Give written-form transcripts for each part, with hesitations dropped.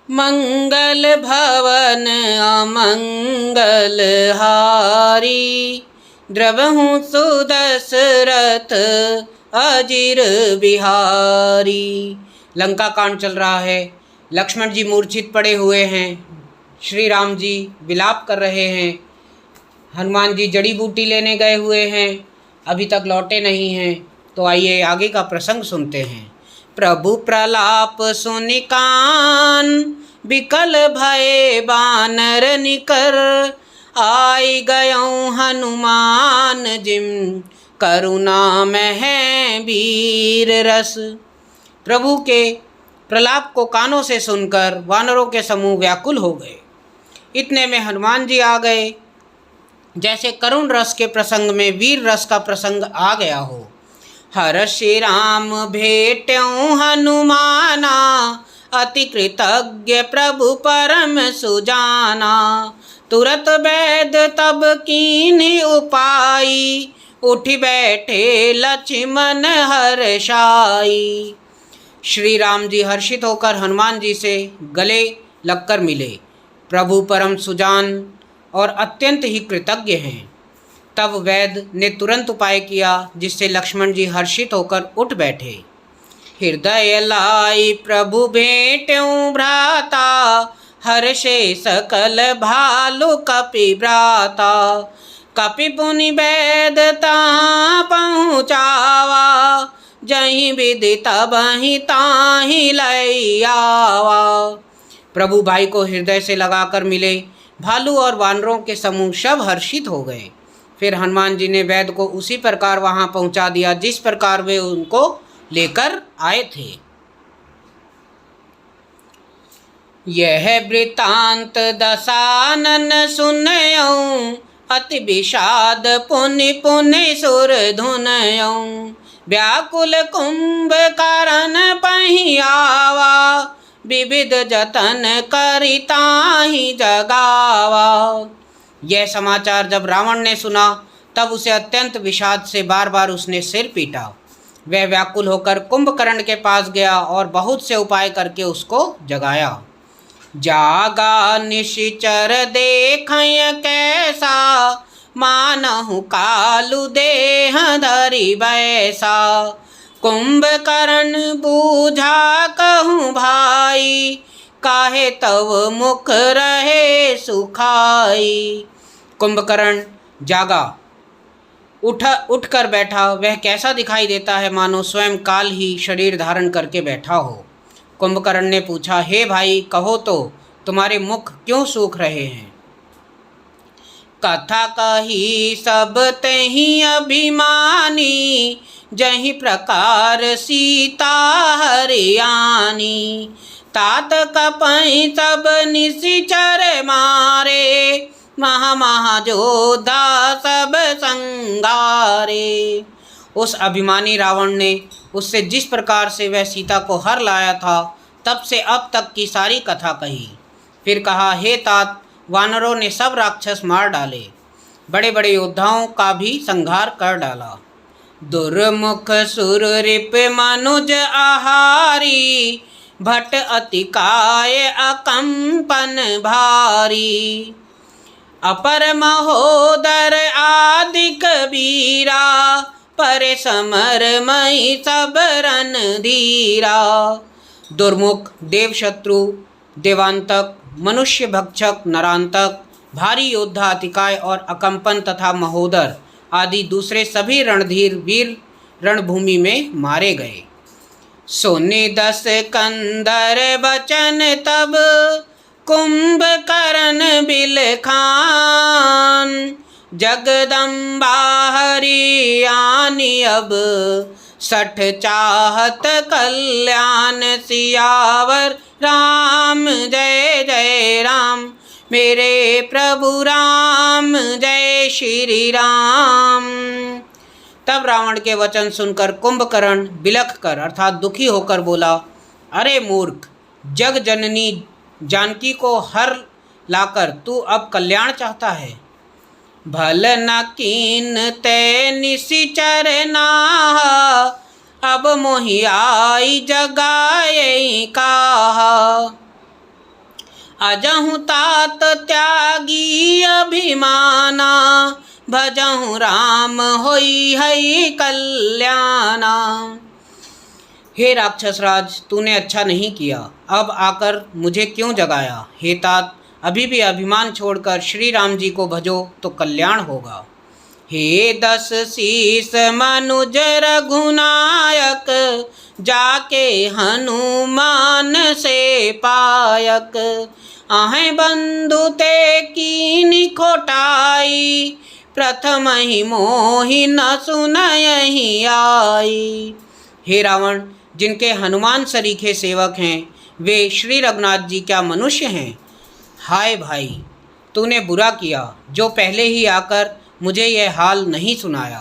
मंगल भवन अमंगल हारी, द्रवहु सुदशरथ अजिर बिहारी। लंका कांड चल रहा है। लक्ष्मण जी मूर्छित पड़े हुए हैं, श्री राम जी विलाप कर रहे हैं, हनुमान जी जड़ी बूटी लेने गए हुए हैं, अभी तक लौटे नहीं हैं। तो आइए आगे का प्रसंग सुनते हैं। प्रभु प्रलाप सुनि कान, बिकल भये बानर निकर, आई गयऊँ हनुमान जिम, करुणा में है वीर रस। प्रभु के प्रलाप को कानों से सुनकर वानरों के समूह व्याकुल हो गए। इतने में हनुमान जी आ गए, जैसे करुण रस के प्रसंग में वीर रस का प्रसंग आ गया हो। हर श्री राम भेट्यऊँ हनुमाना, अति कृतज्ञ प्रभु परम सुजाना। तुरत वैद तब कीन्ही उपाई, उठ बैठे लक्ष्मण हर्षाई। श्री राम जी हर्षित होकर हनुमान जी से गले लगकर मिले। प्रभु परम सुजान और अत्यंत ही कृतज्ञ हैं। तब वैद ने तुरंत उपाय किया, जिससे लक्ष्मण जी हर्षित होकर उठ बैठे। हृदय लाई प्रभु भेट्यऊँ भ्राता, हर्षे सकल भालु कपि भ्राता। कपि पुनि वैद तहाँ पहुँचावा, जहीं विधि तबहि ताहि लई आवा। प्रभु भाई को हृदय से लगाकर मिले। भालू और वानरों के समूह सब हर्षित हो गए। फिर हनुमान जी ने वैद को उसी प्रकार वहां पहुंचा दिया जिस प्रकार वे उनको लेकर आए थे। यह वृतांत दशानन सुनयऊँ, अति विषाद पुनि पुनि सुर धुनयऊँ। व्याकुल कुंभकर्ण पहि आवा, विविध जतन करि ताहि जगावा। यह समाचार जब रावण ने सुना तब उसे अत्यंत विषाद से बार बार उसने सिर पीटा। वह व्याकुल होकर कुंभकर्ण के पास गया और बहुत से उपाय करके उसको जगाया। जागा निशिचर देखय कैसा, मानहु कालु देह धरि बैसा। कुंभकर्ण बूझा कहूँ भाई, काहे तव मुख रहे सुखाई। कुंभकर्ण जागा, उठ कर बैठा। वह कैसा दिखाई देता है, मानो स्वयं काल ही शरीर धारण करके बैठा हो। कुंभकर्ण ने पूछा, हे भाई कहो तो तुम्हारे मुख क्यों सूख रहे हैं। कथा कही सब तहि अभिमानी, जहि प्रकार सीता हरियाणी। तात कपहि सब निशिचर मारे, महा महाजोधा सब संगारे। उस अभिमानी रावण ने उससे जिस प्रकार से वह सीता को हर लाया था, तब से अब तक की सारी कथा कही। फिर कहा, हे तात, वानरों ने सब राक्षस मार डाले, बड़े बड़े योद्धाओं का भी संहार कर डाला। दुर्मुख सुर रिप मनुज आहारी, भट अति काय अकंपन भारी। अपर महोदर आदिक वीरा, पर समर मई सब रन धीरा। दुर्मुख, देवशत्रु, देवांतक, मनुष्य भक्षक, नरांतक, भारी योद्धा अतिकाय और अकंपन तथा महोदर आदि दूसरे सभी रणधीर वीर रणभूमि में मारे गए। सोने दस कंदर बचन तब, कुंभकर्ण बिलखान। जगदम्बा हरियाणी अब, सठ चाहत कल्याण। सियावर राम जय जय राम, मेरे प्रभु राम जय श्री राम। तब रावण के वचन सुनकर कुंभकर्ण बिलख कर अर्थात दुखी होकर बोला, अरे मूर्ख, जग जननी जानकी को हर लाकर तू अब कल्याण चाहता है। भल न कीन ते निशिचर नाहा, अब मोहि आई जगाए काहा। अजहु तात त्यागी अभिमाना, भजहु राम होई है कल्याणा। हे राक्षस राज, तूने अच्छा नहीं किया, अब आकर मुझे क्यों जगाया। हे तात, अभी भी अभिमान छोड़कर श्री राम जी को भजो तो कल्याण होगा। हे दस शीस मनुज रघुनायक, जाके हनुमान से पायक। आहें बंधु ते कीनी खोटाई, प्रथम ही मोहि न सुनयहि आई। हे रावण, जिनके हनुमान सरीखे सेवक हैं, वे श्री रघुनाथ जी क्या मनुष्य हैं। हाय भाई, तूने बुरा किया जो पहले ही आकर मुझे यह हाल नहीं सुनाया।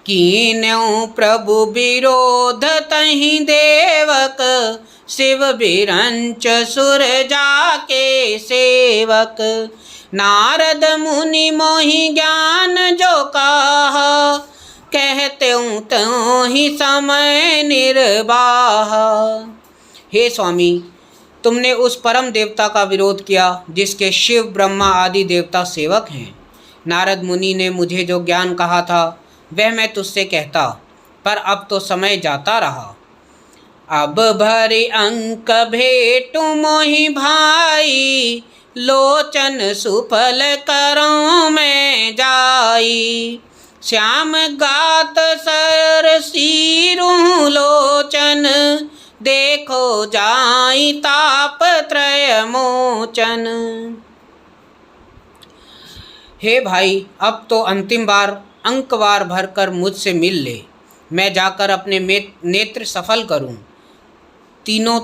कीन्यु प्रभु विरोध तहि देवक, शिव बिरंच सुर जाके सेवक। नारद मुनि मोहि ज्ञान जो कहा, कहते त्यों ही समय निर्वाह। हे स्वामी, तुमने उस परम देवता का विरोध किया जिसके शिव ब्रह्मा आदि देवता सेवक हैं। नारद मुनि ने मुझे जो ज्ञान कहा था वह मैं तुझसे कहता, पर अब तो समय जाता रहा। अब भरी अंक भेटू मोहि भाई, लोचन सुफल करूं मैं जाई। श्याम गात सर सीरू लोचन, देखो जाई ताप त्रय मोचन। हे भाई, अब तो अंतिम बार अंकवार भरकर मुझसे मिल ले, मैं जाकर अपने नेत्र सफल करूं। तीनों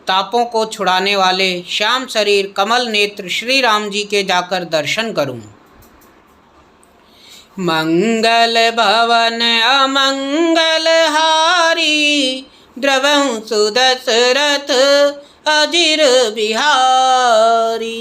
तापों को छुड़ाने वाले श्याम शरीर कमल नेत्र श्री राम जी के जाकर दर्शन करूं। मंगल भवन अमंगल हारी, द्रवहु सुदशरथ अजिर बिहारी।